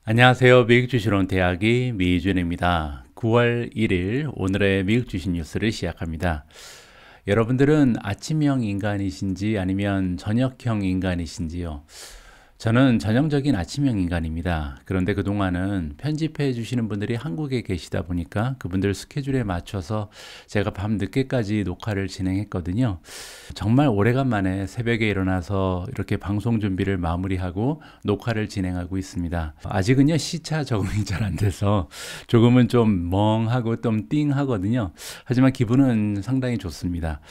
안녕하세요. 미국 주식론 대학이 미준입니다. 9월 1일 오늘의 미국 주식 뉴스를 시작합니다. 여러분들은 아침형 인간이신지 아니면 저녁형 인간이신지요? 저는 전형적인 아침형 인간입니다. 그런데 그동안은 편집해 주시는 분들이 한국에 계시다 보니까 그분들 스케줄에 맞춰서 제가 밤 늦게까지 녹화를 진행했거든요. 정말 오래간만에 새벽에 일어나서 이렇게 방송 준비를 마무리하고 녹화를 진행하고 있습니다. 아직은요 시차 적응이 잘 안 돼서 조금은 좀 멍하고 좀 띵하거든요. 하지만 기분은 상당히 좋습니다.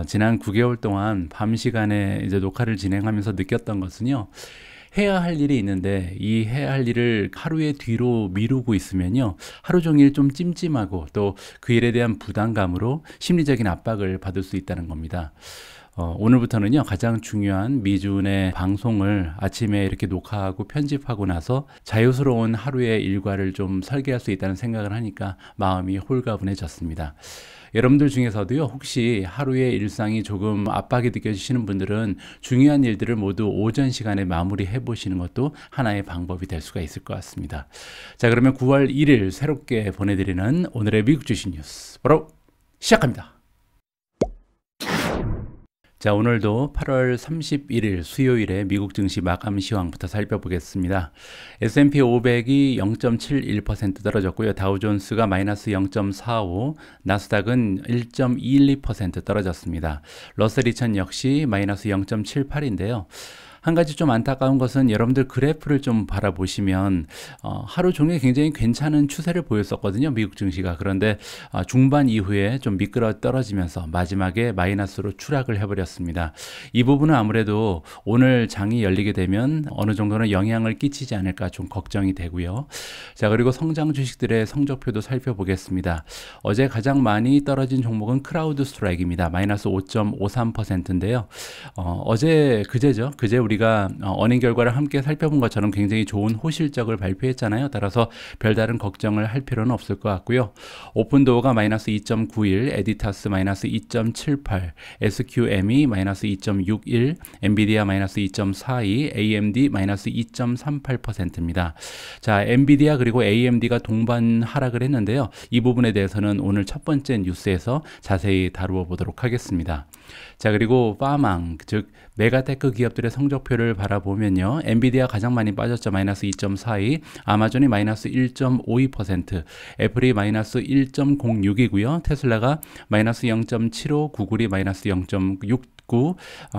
지난 9개월 동안 밤 시간에 이제 녹화를 진행하면서 느꼈던 것은요. 해야 할 일이 있는데 이 해야 할 일을 하루에 뒤로 미루고 있으면요. 하루 종일 좀 찜찜하고 또 그 일에 대한 부담감으로 심리적인 압박을 받을 수 있다는 겁니다. 오늘부터는요 가장 중요한 미준의 방송을 아침에 이렇게 녹화하고 편집하고 나서 자유스러운 하루의 일과를 좀 설계할 수 있다는 생각을 하니까 마음이 홀가분해졌습니다. 여러분들 중에서도요 혹시 하루의 일상이 조금 압박이 느껴지시는 분들은 중요한 일들을 모두 오전 시간에 마무리해 보시는 것도 하나의 방법이 될 수가 있을 것 같습니다. 자, 그러면 9월 1일 새롭게 보내드리는 오늘의 미국 주식 뉴스 바로 시작합니다. 자, 오늘도 8월 31일 수요일에 미국 증시 마감 시황부터 살펴보겠습니다. S&P 500이 0.71% 떨어졌고요. 다우존스가 마이너스 0.45, 나스닥은 1.12% 떨어졌습니다. 러셀 2000 역시 마이너스 0.78인데요. 한 가지 좀 안타까운 것은 여러분들 그래프를 좀 바라보시면 하루 종일 굉장히 괜찮은 추세를 보였었거든요. 미국 증시가. 그런데 중반 이후에 좀 미끄러 떨어지면서 마지막에 마이너스로 추락을 해버렸습니다. 이 부분은 아무래도 오늘 장이 열리게 되면 어느 정도는 영향을 끼치지 않을까 좀 걱정이 되고요. 자, 그리고 성장 주식들의 성적표도 살펴보겠습니다. 어제 가장 많이 떨어진 종목은 크라우드 스트라이크입니다. 마이너스 5.53%인데요. 그제죠. 그제 우리가 어닝 결과를 함께 살펴본 것처럼 굉장히 좋은 호실적을 발표했잖아요. 따라서 별다른 걱정을 할 필요는 없을 것 같고요. 오픈도어가 마이너스 2.91, 에디타스 마이너스 2.78, SQM이 마이너스 2.61, 엔비디아 마이너스 2.42, AMD 마이너스 2.38%입니다. 자, 엔비디아 그리고 AMD가 동반 하락을 했는데요. 이 부분에 대해서는 오늘 첫 번째 뉴스에서 자세히 다루어 보도록 하겠습니다. 자, 그리고 파망, 즉 메가테크 기업들의 성적표를 바라보면요. 엔비디아 가장 많이 빠졌죠. 마이너스 2.42, 아마존이 마이너스 1.52%, 애플이 마이너스 1.06이고요. 테슬라가 마이너스 0.75, 구글이 마이너스 0.69,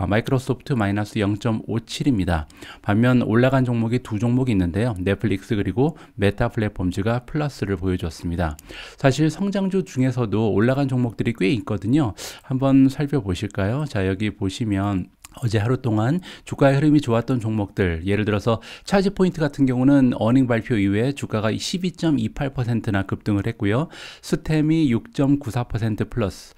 마이크로소프트 마이너스 0.57입니다. 반면 올라간 종목이 두 종목이 있는데요. 넷플릭스 그리고 메타 플랫폼즈가 플러스를 보여줬습니다. 사실 성장주 중에서도 올라간 종목들이 꽤 있거든요. 한번 살펴보실까요? 자, 여기 보시면 어제 하루 동안 주가의 흐름이 좋았던 종목들, 예를 들어서 차지포인트 같은 경우는 어닝 발표 이후에 주가가 12.28%나 급등을 했고요. 스템이 6.94% 플러스,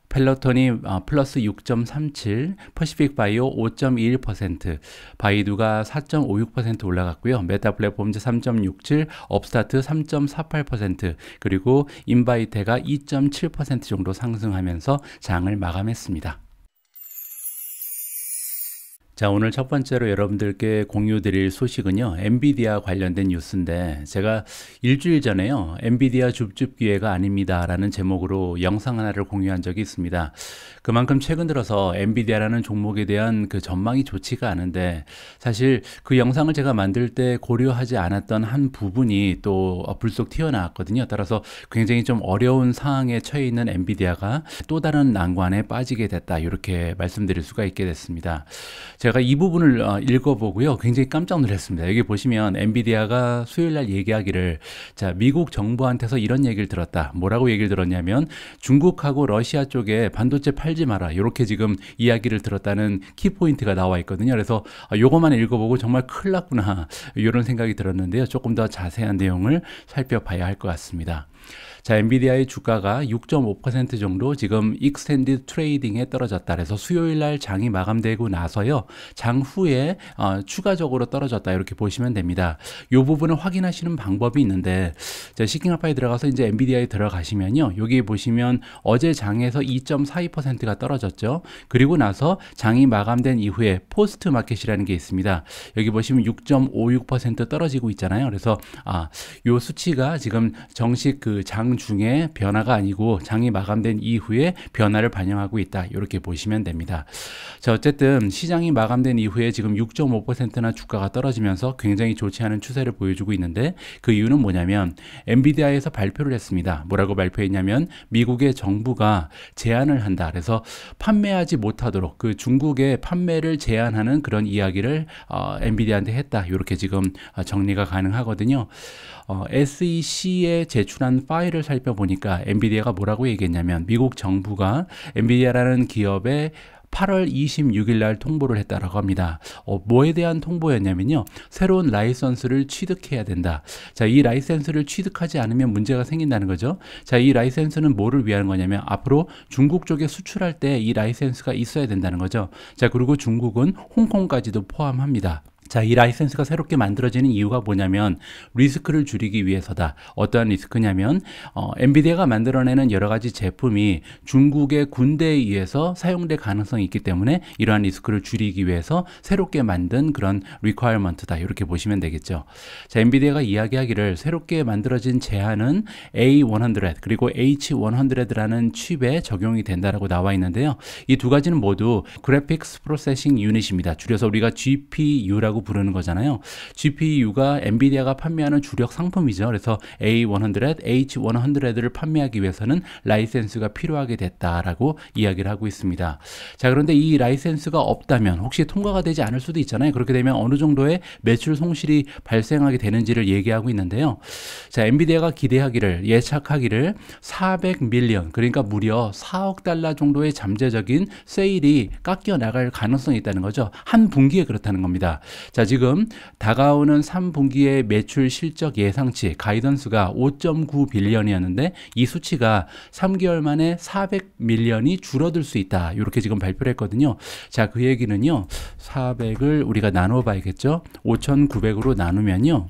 펠로톤이 플러스 6.37, 퍼시픽 바이오 5.21%, 바이두가 4.56% 올라갔고요. 메타 플랫폼즈 3.67, 업스타트 3.48%, 그리고 인바이테가 2.7% 정도 상승하면서 장을 마감했습니다. 자, 오늘 첫 번째로 여러분들께 공유 드릴 소식은요. 엔비디아 관련된 뉴스인데 제가 일주일 전에요. 엔비디아 줍줍 기회가 아닙니다 라는 제목으로 영상 하나를 공유한 적이 있습니다. 그만큼 최근 들어서 엔비디아라는 종목에 대한 그 전망이 좋지가 않은데 사실 그 영상을 제가 만들 때 고려하지 않았던 한 부분이 또 불쑥 튀어나왔거든요. 따라서 굉장히 좀 어려운 상황에 처해 있는 엔비디아가 또 다른 난관에 빠지게 됐다. 이렇게 말씀드릴 수가 있게 됐습니다. 제가 이 부분을 읽어보고요. 굉장히 깜짝 놀랐습니다. 여기 보시면 엔비디아가 수요일날 얘기하기를 자, 미국 정부한테서 이런 얘기를 들었다. 뭐라고 얘기를 들었냐면 중국하고 러시아 쪽에 반도체 팔지 마라. 이렇게 지금 이야기를 들었다는 키포인트가 나와 있거든요. 그래서 요것만 읽어보고 정말 큰일 났구나. 이런 생각이 들었는데요. 조금 더 자세한 내용을 살펴봐야 할 것 같습니다. 자, 엔비디아의 주가가 6.5% 정도 지금 익스텐디드 트레이딩에 떨어졌다. 그래서 수요일 날 장이 마감되고 나서요. 장 후에 추가적으로 떨어졌다. 이렇게 보시면 됩니다. 이 부분을 확인하시는 방법이 있는데, 자, 시킹아파에 들어가서 이제 엔비디아에 들어가시면요. 여기 보시면 어제 장에서 2.42%가 떨어졌죠. 그리고 나서 장이 마감된 이후에 포스트 마켓이라는 게 있습니다. 여기 보시면 6.56% 떨어지고 있잖아요. 그래서 요 수치가 지금 정식 그 장 중에 변화가 아니고 장이 마감된 이후에 변화를 반영하고 있다. 이렇게 보시면 됩니다. 자, 어쨌든 시장이 마감된 이후에 지금 6.5%나 주가가 떨어지면서 굉장히 좋지 않은 추세를 보여주고 있는데, 그 이유는 뭐냐면 엔비디아에서 발표를 했습니다. 뭐라고 발표했냐면 미국의 정부가 제한을 한다. 그래서 판매하지 못하도록 그 중국의 판매를 제한하는 그런 이야기를 엔비디아한테 했다. 이렇게 지금 정리가 가능하거든요. SEC에 제출한 파일을 살펴보니까 엔비디아가 뭐라고 얘기했냐면 미국 정부가 엔비디아라는 기업에 8월 26일 날 통보를 했다라고 합니다. 뭐에 대한 통보였냐면요. 새로운 라이선스를 취득해야 된다. 자, 이 라이선스를 취득하지 않으면 문제가 생긴다는 거죠. 자, 이 라이선스는 뭐를 위한 거냐면 앞으로 중국 쪽에 수출할 때 이 라이선스가 있어야 된다는 거죠. 자, 그리고 중국은 홍콩까지도 포함합니다. 자, 이 라이센스가 새롭게 만들어지는 이유가 뭐냐면 리스크를 줄이기 위해서다. 어떠한 리스크냐면 엔비디아가 만들어내는 여러 가지 제품이 중국의 군대에 의해서 사용될 가능성이 있기 때문에 이러한 리스크를 줄이기 위해서 새롭게 만든 그런 requirement다. 이렇게 보시면 되겠죠. 자, 엔비디아가 이야기하기를 새롭게 만들어진 제한은 A100 그리고 H100라는 칩에 적용이 된다라고 나와 있는데요. 이 두 가지는 모두 Graphics Processing Unit입니다. 줄여서 우리가 GPU라고 부르는 거잖아요. GPU가 엔비디아가 판매하는 주력 상품이죠. 그래서 A100, H100를 판매하기 위해서는 라이센스가 필요하게 됐다라고 이야기를 하고 있습니다. 자, 그런데 이 라이센스가 없다면 혹시 통과가 되지 않을 수도 있잖아요. 그렇게 되면 어느 정도의 매출 손실이 발생하게 되는지를 얘기하고 있는데요. 자, 엔비디아가 기대하기를 예측하기를 400밀리언 그러니까 무려 4억 달러 정도의 잠재적인 세일이 깎여 나갈 가능성이 있다는 거죠. 한 분기에 그렇다는 겁니다. 자, 지금 다가오는 3분기의 매출 실적 예상치 가이던스가 5.9 빌리언이었는데 이 수치가 3개월 만에 400밀리언이 줄어들 수 있다. 이렇게 지금 발표를 했거든요. 자, 그 얘기는요. 400을 우리가 나눠 봐야겠죠. 5,900으로 나누면요.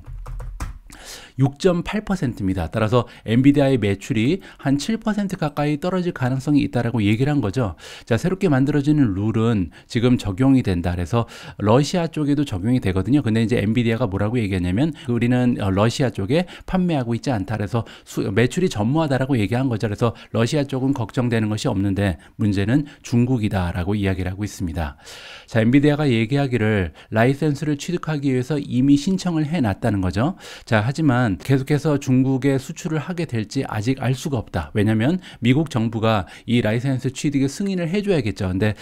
6.8%입니다. 따라서 엔비디아의 매출이 한 7% 가까이 떨어질 가능성이 있다라고 얘기를 한 거죠. 자, 새롭게 만들어지는 룰은 지금 적용이 된다. 그래서 러시아 쪽에도 적용이 되거든요. 근데 이제 엔비디아가 뭐라고 얘기하냐면 우리는 러시아 쪽에 판매하고 있지 않다. 그래서 매출이 전무하다라고 얘기한 거죠. 그래서 러시아 쪽은 걱정되는 것이 없는데 문제는 중국이다라고 이야기를 하고 있습니다. 자, 엔비디아가 얘기하기를 라이센스를 취득하기 위해서 이미 신청을 해놨다는 거죠. 자, 하지만 계속해서 중국에 수출을 하게 될지 아직 알 수가 없다. 왜냐하면 미국 정부가 이 라이센스 취득에 승인을 해줘야겠죠. 근데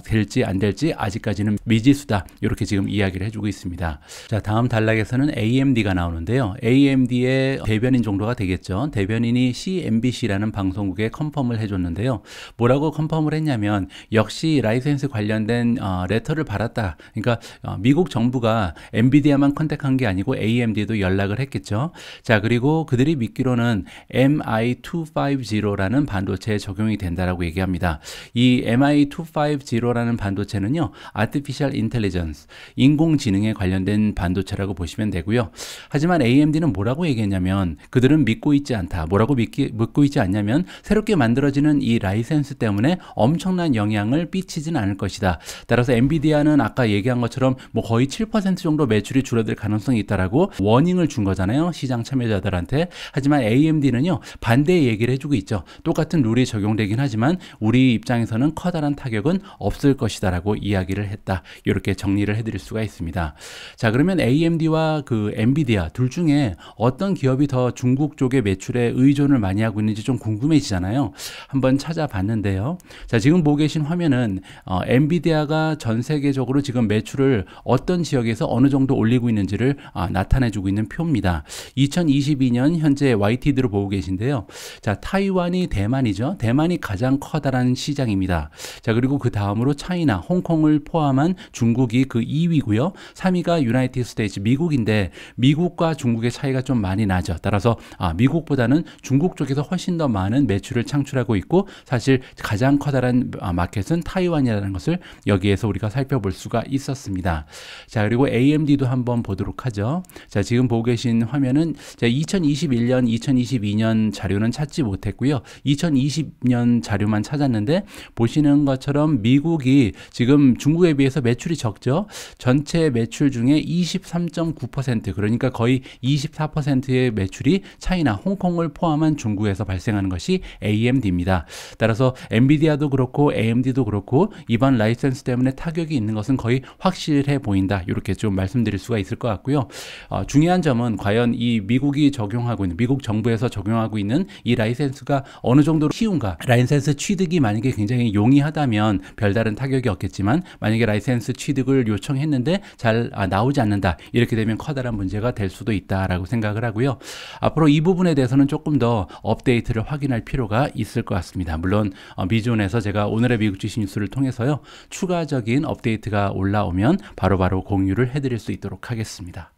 될지 안 될지 아직까지는 미지수다. 이렇게 지금 이야기를 해주고 있습니다. 자, 다음 단락에서는 AMD가 나오는데요. AMD의 대변인 정도가 되겠죠. 대변인이 CNBC라는 방송국에 컨펌을 해줬는데요. 뭐라고 컨펌을 했냐면 역시 라이센스 관련된 레터를 받았다. 그러니까 미국 정부가 엔비디아만 컨택한 게 아니고 AMD도 연락을 했겠죠. 자, 그리고 그들이 믿기로는 MI250라는 반도체에 적용이 된다라고 얘기합니다. 이 MI250라는 반도체는요, Artificial Intelligence, 인공지능에 관련된 반도체라고 보시면 되고요. 하지만 AMD는 뭐라고 얘기했냐면 그들은 믿고 있지 않다. 뭐라고 믿고 있지 않냐면 새롭게 만들어지는 이 라이센스 때문에 엄청난 영향을 끼치진 않을 것이다. 따라서 엔비디아는 아까 얘기한 것처럼 뭐 거의 7% 정도 매출이 줄어들 가능성이 있다라고 워닝을 준 거잖아요. 시장 참여자들한테. 하지만 AMD는요, 반대의 얘기를 해주고 있죠. 똑같은 룰이 적용되긴 하지만 우리 입장에서는 커다란 타격은 없을 것이다라고 이야기를 했다. 이렇게 정리를 해드릴 수가 있습니다. 자, 그러면 AMD와 그 엔비디아 둘 중에 어떤 기업이 더 중국 쪽의 매출에 의존을 많이 하고 있는지 좀 궁금해지잖아요. 한번 찾아봤는데요. 자, 지금 보고 계신 화면은 엔비디아가 전 세계적으로 지금 매출을 어떤 지역에서 어느 정도 올리고 있는지를 나타내주고 있는 표입니다. 있습니다. 2022년 현재 YTD로 보고 계신데요. 자, 타이완이 대만이죠. 대만이 가장 커다란 시장입니다. 자, 그리고 그 다음으로 차이나, 홍콩을 포함한 중국이 그 2위고요. 3위가 유나이티드 스테이츠, 미국인데 미국과 중국의 차이가 좀 많이 나죠. 따라서 미국보다는 중국 쪽에서 훨씬 더 많은 매출을 창출하고 있고, 사실 가장 커다란 마켓은 타이완이라는 것을 여기에서 우리가 살펴볼 수가 있었습니다. 자, 그리고 AMD도 한번 보도록 하죠. 자, 지금 보고 계신 화면은 2021년, 2022년 자료는 찾지 못했고요. 2020년 자료만 찾았는데, 보시는 것처럼 미국이 지금 중국에 비해서 매출이 적죠. 전체 매출 중에 23.9%, 그러니까 거의 24%의 매출이 차이나, 홍콩을 포함한 중국에서 발생하는 것이 AMD입니다. 따라서 엔비디아도 그렇고 AMD도 그렇고 이번 라이센스 때문에 타격이 있는 것은 거의 확실해 보인다. 이렇게 좀 말씀드릴 수가 있을 것 같고요. 중요한 점은 과연 이 미국이 적용하고 있는, 미국 정부에서 적용하고 있는 이 라이센스가 어느 정도로 쉬운가? 라이센스 취득이 만약에 굉장히 용이하다면 별다른 타격이 없겠지만, 만약에 라이센스 취득을 요청했는데 잘 나오지 않는다, 이렇게 되면 커다란 문제가 될 수도 있다라고 생각을 하고요. 앞으로 이 부분에 대해서는 조금 더 업데이트를 확인할 필요가 있을 것 같습니다. 물론 미존에서 제가 오늘의 미국 주식 뉴스를 통해서요, 추가적인 업데이트가 올라오면 바로바로 공유를 해드릴 수 있도록 하겠습니다.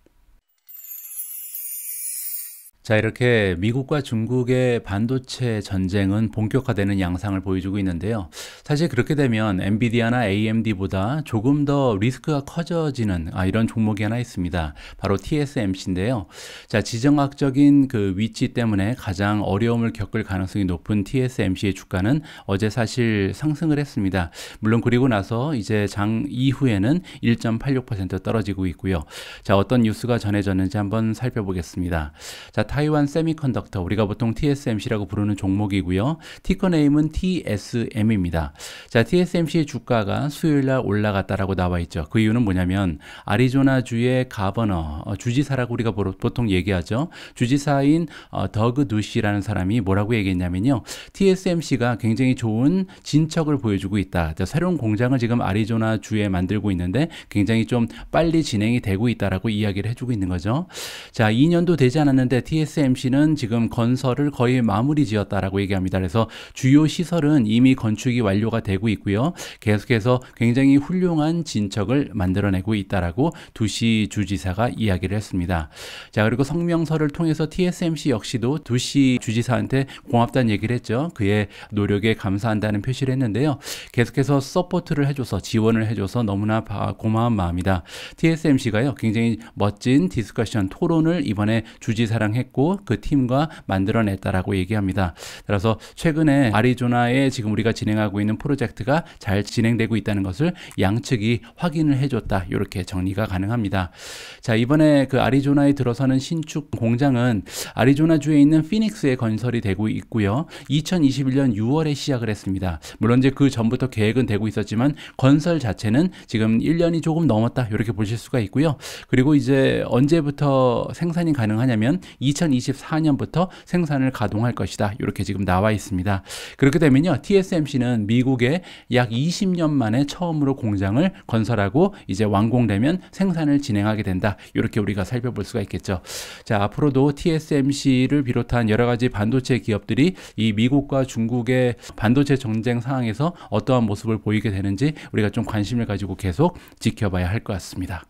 자, 이렇게 미국과 중국의 반도체 전쟁은 본격화되는 양상을 보여주고 있는데요. 사실 그렇게 되면 엔비디아나 AMD보다 조금 더 리스크가 커져지는 이런 종목이 하나 있습니다. 바로 TSMC인데요. 자, 지정학적인 그 위치 때문에 가장 어려움을 겪을 가능성이 높은 TSMC의 주가는 어제 사실 상승을 했습니다. 물론 그리고 나서 이제 장 이후에는 1.86% 떨어지고 있고요. 자, 어떤 뉴스가 전해졌는지 한번 살펴보겠습니다. 자, 타이완 세미컨덕터, 우리가 보통 TSMC라고 부르는 종목이고요. 티커 네임은 TSM입니다. 자, TSMC의 주가가 수요일날 올라갔다라고 나와 있죠. 그 이유는 뭐냐면 아리조나주의 가버너, 주지사라고 우리가 보통 얘기하죠. 주지사인 더그 두시라는 사람이 뭐라고 얘기했냐면요, TSMC가 굉장히 좋은 진척을 보여주고 있다. 자, 새로운 공장을 지금 아리조나주에 만들고 있는데 굉장히 좀 빨리 진행이 되고 있다라고 이야기를 해주고 있는 거죠. 자, 2년도 되지 않았는데 TSMC는 지금 건설을 거의 마무리 지었다라고 얘기합니다. 그래서 주요 시설은 이미 건축이 완료가 되고 있고요. 계속해서 굉장히 훌륭한 진척을 만들어내고 있다라고 두시 주지사가 이야기를 했습니다. 자, 그리고 성명서를 통해서 TSMC 역시도 두시 주지사한테 고맙다는 얘기를 했죠. 그의 노력에 감사한다는 표시를 했는데요. 계속해서 서포트를 해줘서, 지원을 해줘서 너무나 고마운 마음이다. TSMC가요, 굉장히 멋진 디스커션, 토론을 이번에 주지사랑 했고 그 팀과 만들어냈다라고 얘기합니다. 따라서 최근에 아리조나에 지금 우리가 진행하고 있는 프로젝트가 잘 진행되고 있다는 것을 양측이 확인을 해줬다. 이렇게 정리가 가능합니다. 자, 이번에 그 아리조나에 들어서는 신축 공장은 아리조나주에 있는 피닉스에 건설이 되고 있고요. 2021년 6월에 시작을 했습니다. 물론 이제 그 전부터 계획은 되고 있었지만 건설 자체는 지금 1년이 조금 넘었다. 이렇게 보실 수가 있고요. 그리고 이제 언제부터 생산이 가능하냐면 2024년부터 생산을 가동할 것이다. 이렇게 지금 나와 있습니다. 그렇게 되면요, TSMC는 미국에 약 20년 만에 처음으로 공장을 건설하고 이제 완공되면 생산을 진행하게 된다. 이렇게 우리가 살펴볼 수가 있겠죠. 자, 앞으로도 TSMC를 비롯한 여러 가지 반도체 기업들이 이 미국과 중국의 반도체 전쟁 상황에서 어떠한 모습을 보이게 되는지 우리가 좀 관심을 가지고 계속 지켜봐야 할 것 같습니다.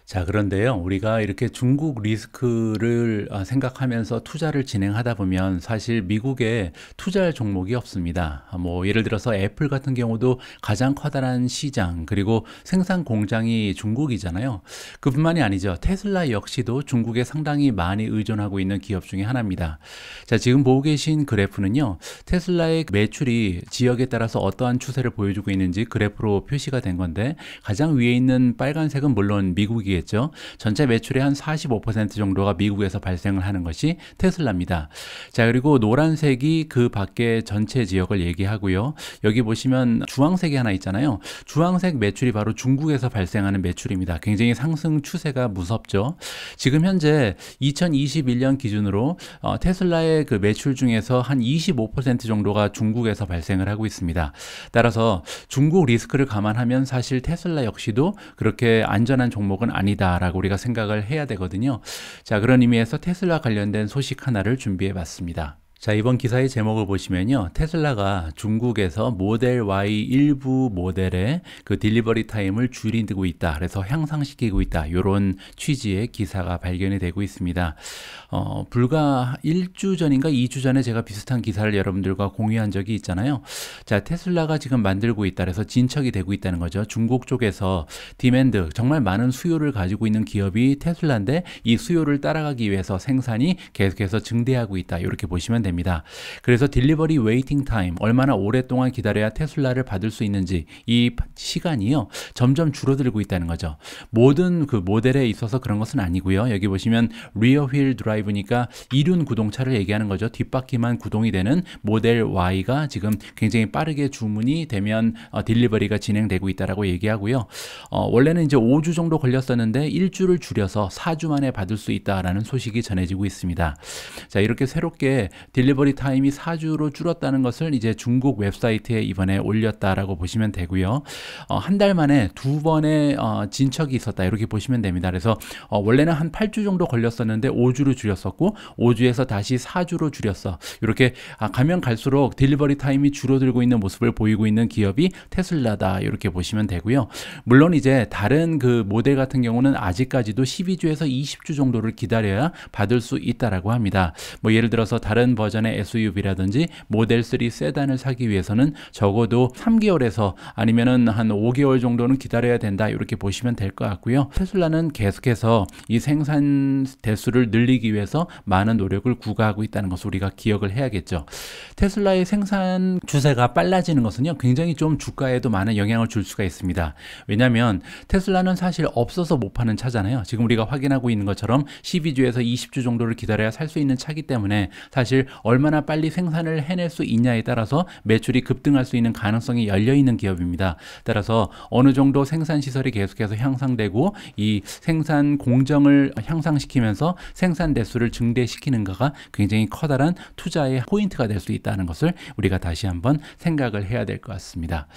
자, 그런데요, 우리가 이렇게 중국 리스크를 생각하면서 투자를 진행하다 보면 사실 미국에 투자할 종목이 없습니다. 뭐 예를 들어서 애플 같은 경우도 가장 커다란 시장, 그리고 생산 공장이 중국이잖아요. 그뿐만이 아니죠. 테슬라 역시도 중국에 상당히 많이 의존하고 있는 기업 중에 하나입니다. 자, 지금 보고 계신 그래프는요, 테슬라의 매출이 지역에 따라서 어떠한 추세를 보여주고 있는지 그래프로 표시가 된 건데, 가장 위에 있는 빨간색은 물론 미국이겠죠. 전체 매출의 한 45% 정도가 미국에서 발생을 하는 것이 테슬라입니다. 자, 그리고 노란색이 그 밖에 전체 지역을 얘기하고요. 여기 보시면 주황색이 하나 있잖아요. 주황색 매출이 바로 중국에서 발생하는 매출입니다. 굉장히 상승 추세가 무섭죠. 지금 현재 2021년 기준으로 테슬라의 그 매출 중에서 한 25% 정도가 중국에서 발생을 하고 있습니다. 따라서 중국 리스크를 감안하면 사실 테슬라 역시도 그렇게 안전한 종목은 아니다라고 우리가 생각을 해야 되거든요. 자, 그런 의미에서 테슬라 관련된 소식 하나를 준비해 봤습니다. 자, 이번 기사의 제목을 보시면요. 테슬라가 중국에서 모델 Y 일부 모델의 그 딜리버리 타임을 줄이고 있다. 그래서 향상시키고 있다. 이런 취지의 기사가 발견이 되고 있습니다. 불과 1주 전인가 2주 전에 제가 비슷한 기사를 여러분들과 공유한 적이 있잖아요. 자, 테슬라가 지금 만들고 있다. 그래서 진척이 되고 있다는 거죠. 중국 쪽에서 디맨드, 정말 많은 수요를 가지고 있는 기업이 테슬라인데 이 수요를 따라가기 위해서 생산이 계속해서 증대하고 있다. 이렇게 보시면 됩니다. 그래서 딜리버리 웨이팅 타임, 얼마나 오랫동안 기다려야 테슬라를 받을 수 있는지 이 시간이요 점점 줄어들고 있다는 거죠. 모든 그 모델에 있어서 그런 것은 아니고요. 여기 보시면 리어 휠 드라이브니까 이륜 구동차를 얘기하는 거죠. 뒷바퀴만 구동이 되는 모델 Y가 지금 굉장히 빠르게 주문이 되면 딜리버리가 진행되고 있다라고 얘기하고요. 원래는 이제 5주 정도 걸렸었는데 1주를 줄여서 4주 만에 받을 수 있다라는 소식이 전해지고 있습니다. 자, 이렇게 새롭게 딜리버리 타임이 4주로 줄었다는 것을 이제 중국 웹사이트에 이번에 올렸다라고 보시면 되고요. 한 달 만에 2번의 진척이 있었다. 이렇게 보시면 됩니다. 그래서 원래는 한 8주 정도 걸렸었는데 5주로 줄였었고 5주에서 다시 4주로 줄였어. 이렇게 가면 갈수록 딜리버리 타임이 줄어들고 있는 모습을 보이고 있는 기업이 테슬라다. 이렇게 보시면 되고요. 물론 이제 다른 그 모델 같은 경우는 아직까지도 12주에서 20주 정도를 기다려야 받을 수 있다라고 합니다. 뭐 예를 들어서 다른 버전의 SUV라든지 모델 3 세단을 사기 위해서는 적어도 3개월에서 아니면은 한 5개월 정도는 기다려야 된다. 이렇게 보시면 될 것 같고요. 테슬라는 계속해서 이 생산 대수를 늘리기 위해서 많은 노력을 구가하고 있다는 것을 우리가 기억을 해야겠죠. 테슬라의 생산 추세가 빨라지는 것은요, 굉장히 좀 주가에도 많은 영향을 줄 수가 있습니다. 왜냐하면 테슬라는 사실 없어서 못 파는 차잖아요. 지금 우리가 확인하고 있는 것처럼 12주에서 20주 정도를 기다려야 살 수 있는 차기 때문에 사실 얼마나 빨리 생산을 해낼 수 있냐에 따라서 매출이 급등할 수 있는 가능성이 열려 있는 기업입니다. 따라서 어느 정도 생산 시설이 계속해서 향상되고 이 생산 공정을 향상시키면서 생산 대수를 증대시키는가가 굉장히 커다란 투자의 포인트가 될 수 있다는 것을 우리가 다시 한번 생각을 해야 될 것 같습니다.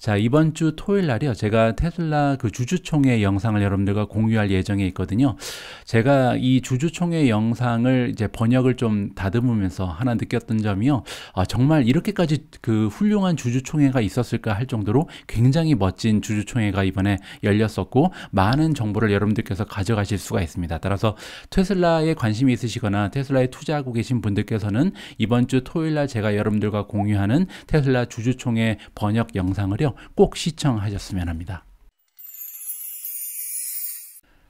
자, 이번 주 토요일 날이요. 제가 테슬라 그 주주총회 영상을 여러분들과 공유할 예정에 있거든요. 제가 이 주주총회 영상을 이제 번역을 좀 다듬으면서 하나 느꼈던 점이요. 정말 이렇게까지 그 훌륭한 주주총회가 있었을까 할 정도로 굉장히 멋진 주주총회가 이번에 열렸었고 많은 정보를 여러분들께서 가져가실 수가 있습니다. 따라서 테슬라에 관심이 있으시거나 테슬라에 투자하고 계신 분들께서는 이번 주 토요일 날 제가 여러분들과 공유하는 테슬라 주주총회 번역 영상을요. 꼭 시청하셨으면 합니다.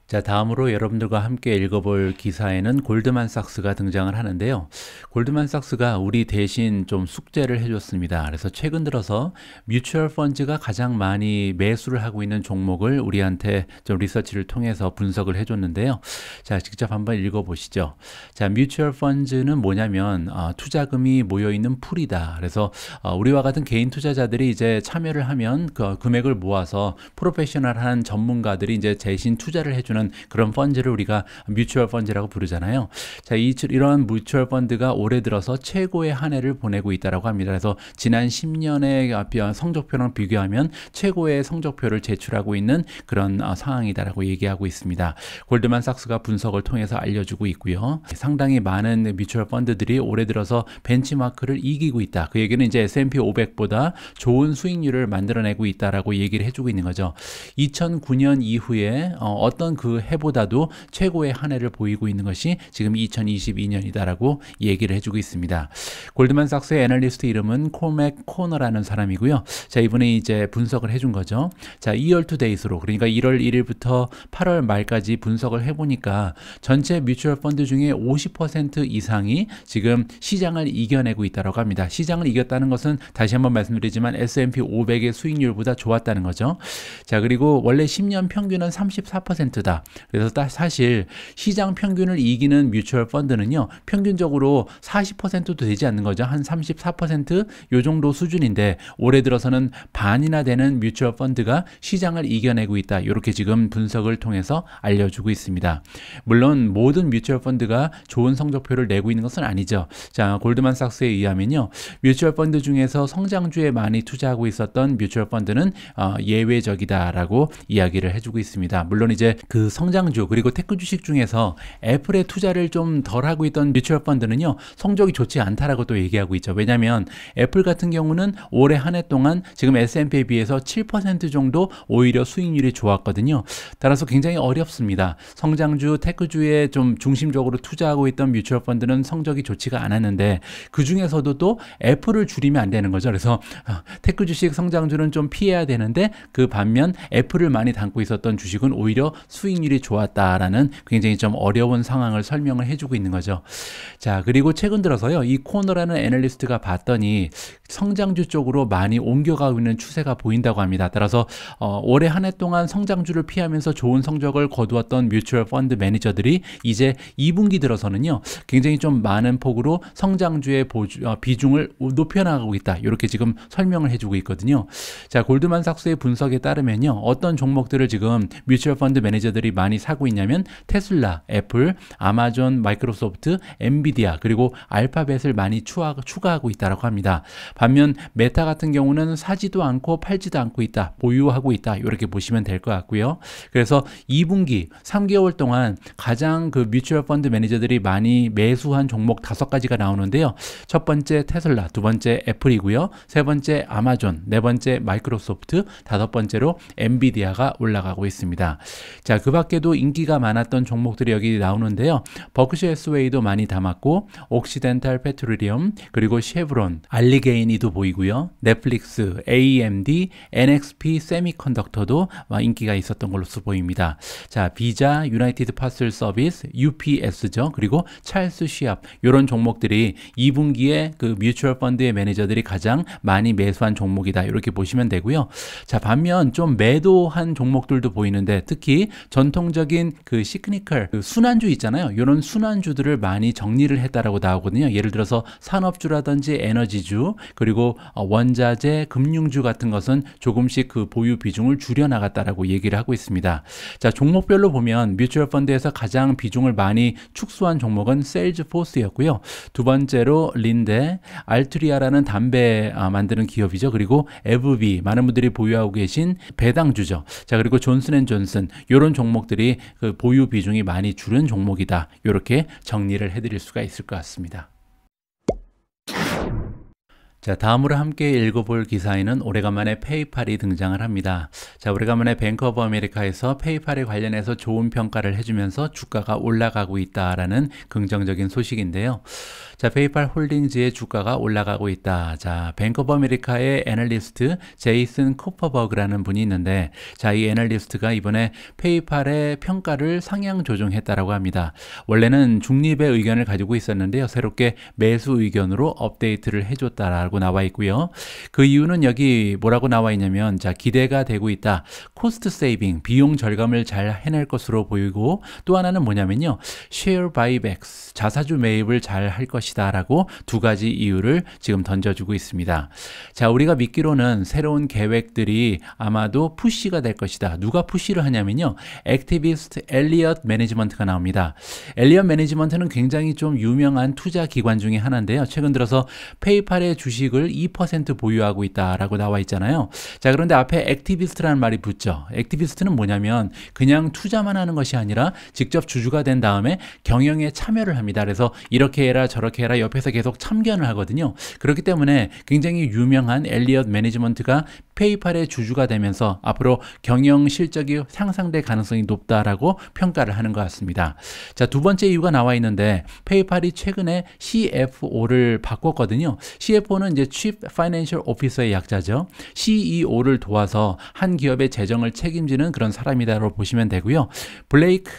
자, 다음으로 여러분들과 함께 읽어볼 기사에는 골드만삭스가 등장을 하는데요. 골드만삭스가 우리 대신 좀 숙제를 해줬습니다. 그래서 최근 들어서 뮤추얼 펀드가 가장 많이 매수를 하고 있는 종목을 우리한테 좀 리서치를 통해서 분석을 해줬는데요. 자, 직접 한번 읽어보시죠. 자, 뮤추얼 펀드는 뭐냐면 투자금이 모여있는 풀이다. 그래서 우리와 같은 개인 투자자들이 이제 참여를 하면 그 금액을 모아서 프로페셔널한 전문가들이 이제 대신 투자를 해주는 그런 펀드를 우리가 뮤추얼 펀드라고 부르잖아요. 자, 이러한 뮤추얼 펀드가 올해 들어서 최고의 한 해를 보내고 있다고 합니다. 그래서 지난 10년의 성적표랑 비교하면 최고의 성적표를 제출하고 있는 그런 상황이다라고 얘기하고 있습니다. 골드만삭스가 분석을 통해서 알려주고 있고요. 상당히 많은 뮤추얼 펀드들이 올해 들어서 벤치마크를 이기고 있다. 그 얘기는 이제 S&P 500보다 좋은 수익률을 만들어내고 있다라고 얘기를 해주고 있는 거죠. 2009년 이후에 어떤 그 해보다도 최고의 한 해를 보이고 있는 것이 지금 2022년이다라고 얘기를 해주고 있습니다. 골드만삭스의 애널리스트 이름은 코맥 코너라는 사람이고요. 자, 이분이 이제 분석을 해준 거죠. 자, 2월 투 데이스로, 그러니까 1월 1일부터 8월 말까지 분석을 해보니까 전체 뮤추얼 펀드 중에 50% 이상이 지금 시장을 이겨내고 있다고 합니다. 시장을 이겼다는 것은 다시 한번 말씀드리지만 S&P 500의 수익률보다 좋았다는 거죠. 자, 그리고 원래 10년 평균은 34%다. 그래서 사실 시장 평균을 이기는 뮤추얼 펀드는요, 평균적으로 40%도 되지 않는 거죠. 한 34% 요 정도 수준인데 올해 들어서는 반이나 되는 뮤추얼 펀드가 시장을 이겨내고 있다. 이렇게 지금 분석을 통해서 알려주고 있습니다. 물론 모든 뮤추얼 펀드가 좋은 성적표를 내고 있는 것은 아니죠. 자, 골드만삭스에 의하면요, 뮤추얼 펀드 중에서 성장주에 많이 투자하고 있었던 뮤추얼 펀드는 예외적이다라고 이야기를 해주고 있습니다. 물론 이제 그 그 성장주 그리고 테크 주식 중에서 애플에 투자를 좀 덜 하고 있던 뮤추얼 펀드는요, 성적이 좋지 않다라고 또 얘기하고 있죠. 왜냐하면 애플 같은 경우는 올해 한 해 동안 지금 S&P에 비해서 7% 정도 오히려 수익률이 좋았거든요. 따라서 굉장히 어렵습니다. 성장주, 테크주에 좀 중심적으로 투자하고 있던 뮤추얼 펀드는 성적이 좋지가 않았는데 그 중에서도 또 애플을 줄이면 안 되는 거죠. 그래서 테크 주식 성장주는 좀 피해야 되는데 그 반면 애플을 많이 담고 있었던 주식은 오히려 수익률이 좋았다라는 굉장히 좀 어려운 상황을 설명을 해주고 있는 거죠. 자, 그리고 최근 들어서요, 이 코너라는 애널리스트가 봤더니 성장주 쪽으로 많이 옮겨가고 있는 추세가 보인다고 합니다. 따라서 올해 한 해 동안 성장주를 피하면서 좋은 성적을 거두었던 뮤추얼 펀드 매니저들이 이제 2분기 들어서는요, 굉장히 좀 많은 폭으로 성장주의 비중을 높여나가고 있다, 이렇게 지금 설명을 해주고 있거든요. 자, 골드만삭스의 분석에 따르면요, 어떤 종목들을 지금 뮤추얼 펀드 매니저들이 많이 사고 있냐면 테슬라, 애플, 아마존, 마이크로소프트, 엔비디아 그리고 알파벳을 많이 추가하고 있다고 합니다. 반면 메타 같은 경우는 사지도 않고 팔지도 않고 있다, 보유하고 있다, 이렇게 보시면 될 것 같고요. 그래서 2분기 3개월 동안 가장 그 뮤추얼 펀드 매니저들이 많이 매수한 종목 5가지가 나오는데요. 첫 번째 테슬라, 두 번째 애플이고요. 세 번째 아마존, 네 번째 마이크로소프트, 다섯 번째로 엔비디아가 올라가고 있습니다. 자, 그 밖에도 인기가 많았던 종목들이 여기 나오는데요. 버크셔 해스웨이도 많이 담았고, 옥시덴탈 페트롤리엄, 그리고 쉐브론, 알리게인이도 보이고요. 넷플릭스, AMD, NXP 세미컨덕터도 인기가 있었던 걸로 보입니다. 자, 비자, 유나이티드 파슬 서비스, UPS죠. 그리고 찰스 시압, 이런 종목들이 2분기에 그 뮤추얼 펀드의 매니저들이 가장 많이 매수한 종목이다, 이렇게 보시면 되고요. 자, 반면 좀 매도한 종목들도 보이는데, 특히 전통적인 그 시그니컬 그 순환주 있잖아요. 이런 순환주들을 많이 정리를 했다라고 나오거든요. 예를 들어서 산업주라든지 에너지주, 그리고 원자재, 금융주 같은 것은 조금씩 그 보유 비중을 줄여나갔다라고 얘기를 하고 있습니다. 자, 종목별로 보면 뮤추얼 펀드에서 가장 비중을 많이 축소한 종목은 세일즈포스였고요. 두 번째로 린데, 알트리아라는 담배 만드는 기업이죠. 그리고 에브비, 많은 분들이 보유하고 계신 배당주죠. 자, 그리고 존슨앤존슨, 이런 종목들이 그 보유 비중이 많이 줄은 종목이다, 이렇게 정리를 해드릴 수가 있을 것 같습니다. 자, 다음으로 함께 읽어볼 기사에는 오래간만에 페이팔이 등장을 합니다. 자, 오래간만에 뱅크 오브 아메리카에서 페이팔에 관련해서 좋은 평가를 해주면서 주가가 올라가고 있다라는 긍정적인 소식인데요. 자, 페이팔 홀딩즈의 주가가 올라가고 있다. 자, 뱅크 오브 아메리카의 애널리스트 제이슨 쿠퍼버그라는 분이 있는데, 자, 이 애널리스트가 이번에 페이팔의 평가를 상향 조정했다라고 합니다. 원래는 중립의 의견을 가지고 있었는데요, 새롭게 매수 의견으로 업데이트를 해줬다라고 나와 있고요. 그 이유는 여기 뭐라고 나와 있냐면, 자, 기대가 되고 있다. 코스트 세이빙, 비용 절감을 잘 해낼 것으로 보이고, 또 하나는 뭐냐면요, 쉐어 바이백스, 자사주 매입을 잘 할 것이다 라고 두 가지 이유를 지금 던져주고 있습니다. 자, 우리가 믿기로는 새로운 계획들이 아마도 푸시가 될 것이다. 누가 푸시를 하냐면요, 액티비스트 엘리엇 매니지먼트가 나옵니다. 엘리엇 매니지먼트는 굉장히 좀 유명한 투자 기관 중에 하나인데요. 최근 들어서 페이팔의 주식을 2% 보유하고 있다라고 나와 있잖아요. 자, 그런데 앞에 액티비스트라는 말이 붙죠. 액티비스트는 뭐냐면 그냥 투자만 하는 것이 아니라 직접 주주가 된 다음에 경영에 참여를 합니다. 그래서 이렇게 해라 저렇게 해라 옆에서 계속 참견을 하거든요. 그렇기 때문에 굉장히 유명한 엘리엇 매니지먼트가 페이팔의 주주가 되면서 앞으로 경영 실적이 향상될 가능성이 높다라고 평가를 하는 것 같습니다. 자, 두 번째 이유가 나와 있는데, 페이팔이 최근에 CFO를 바꿨거든요. CFO는 이제 Chief Financial Officer의 약자죠. CEO를 도와서 한 기업의 재정을 책임지는 그런 사람이다라고 보시면 되고요. 블레이크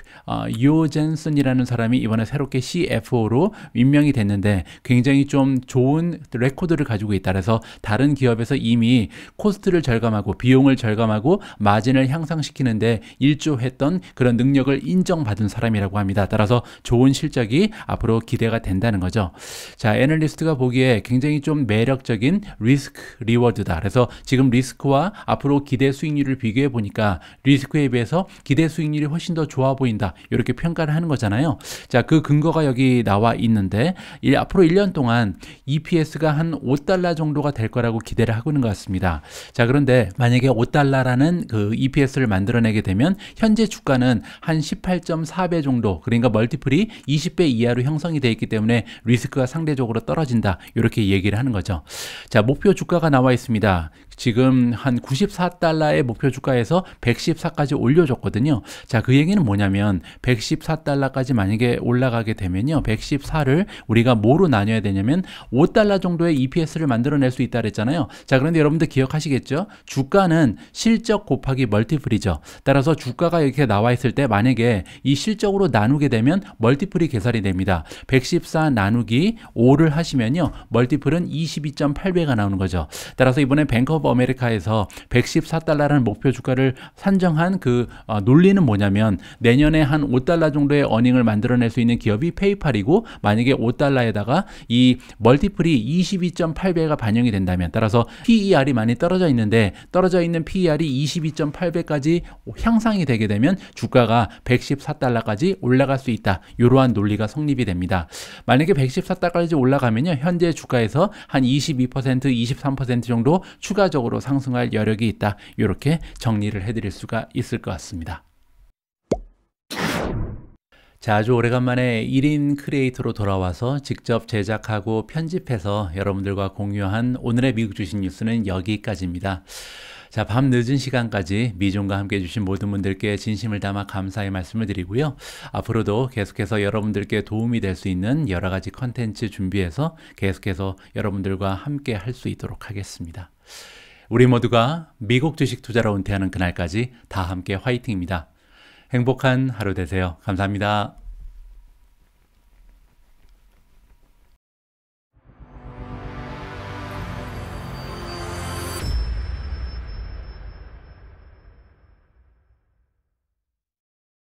요젠슨이라는 사람이 이번에 새롭게 CFO로 임명이 됐는데 굉장히 좀 좋은 레코드를 가지고 있다. 그래서 다른 기업에서 이미 코스트를 절감하고 비용을 절감하고 마진을 향상시키는데 일조했던 그런 능력을 인정받은 사람이라고 합니다. 따라서 좋은 실적이 앞으로 기대가 된다는 거죠. 자, 애널리스트가 보기에 굉장히 좀 매력적인 리스크 리워드다. 그래서 지금 리스크와 앞으로 기대 수익률을 비교해 보니까 리스크에 비해서 기대 수익률이 훨씬 더 좋아 보인다, 이렇게 평가를 하는 거잖아요. 자, 그 근거가 여기 나와 있는데, 앞으로 1년 동안 EPS가 한 $5 정도가 될 거라고 기대를 하고 있는 것 같습니다. 자, 그런데 만약에 5달러라는 그 EPS를 만들어내게 되면 현재 주가는 한 18.4배 정도, 그러니까 멀티플이 20배 이하로 형성이 되어 있기 때문에 리스크가 상대적으로 떨어진다, 이렇게 얘기를 하는 거죠. 자, 목표 주가가 나와 있습니다. 지금 한 94달러의 목표 주가에서 114까지 올려줬거든요. 자, 그 얘기는 뭐냐면 114달러까지 만약에 올라가게 되면요, 114를 우리가 뭐로 나눠야 되냐면 5달러 정도의 EPS를 만들어낼 수 있다 그랬잖아요. 자, 그런데 여러분들 기억하시겠죠? 주가는 실적 곱하기 멀티플이죠. 따라서 주가가 이렇게 나와 있을 때 만약에 이 실적으로 나누게 되면 멀티플이 계산이 됩니다. 114 나누기 5를 하시면요, 멀티플은 22.8배가 나오는 거죠. 따라서 이번에 뱅크 오브 아메리카에서 114달러라는 목표 주가를 산정한 그 논리는 뭐냐면, 내년에 한 5달러 정도의 어닝을 만들어낼 수 있는 기업이 페이팔이고, 만약에 5달러에다가 이 멀티플이 22.8배가 반영이 된다면, 따라서 PER이 많이 떨어져 있는데 떨어져 있는 PER이 22.8배까지 향상이 되게 되면 주가가 114달러까지 올라갈 수 있다, 이러한 논리가 성립이 됩니다. 만약에 114달러까지 올라가면요, 현재 주가에서 한 22%, 23% 정도 추가적으로 상승할 여력이 있다, 이렇게 정리를 해드릴 수가 있을 것 같습니다. 자, 아주 오래간만에 1인 크리에이터로 돌아와서 직접 제작하고 편집해서 여러분들과 공유한 오늘의 미국 주식 뉴스는 여기까지입니다. 자, 밤 늦은 시간까지 미종과 함께 해주신 모든 분들께 진심을 담아 감사의 말씀을 드리고요. 앞으로도 계속해서 여러분들께 도움이 될 수 있는 여러 가지 컨텐츠 준비해서 계속해서 여러분들과 함께 할 수 있도록 하겠습니다. 우리 모두가 미국 주식 투자로 은퇴하는 그날까지 다 함께 화이팅입니다. 행복한 하루 되세요. 감사합니다.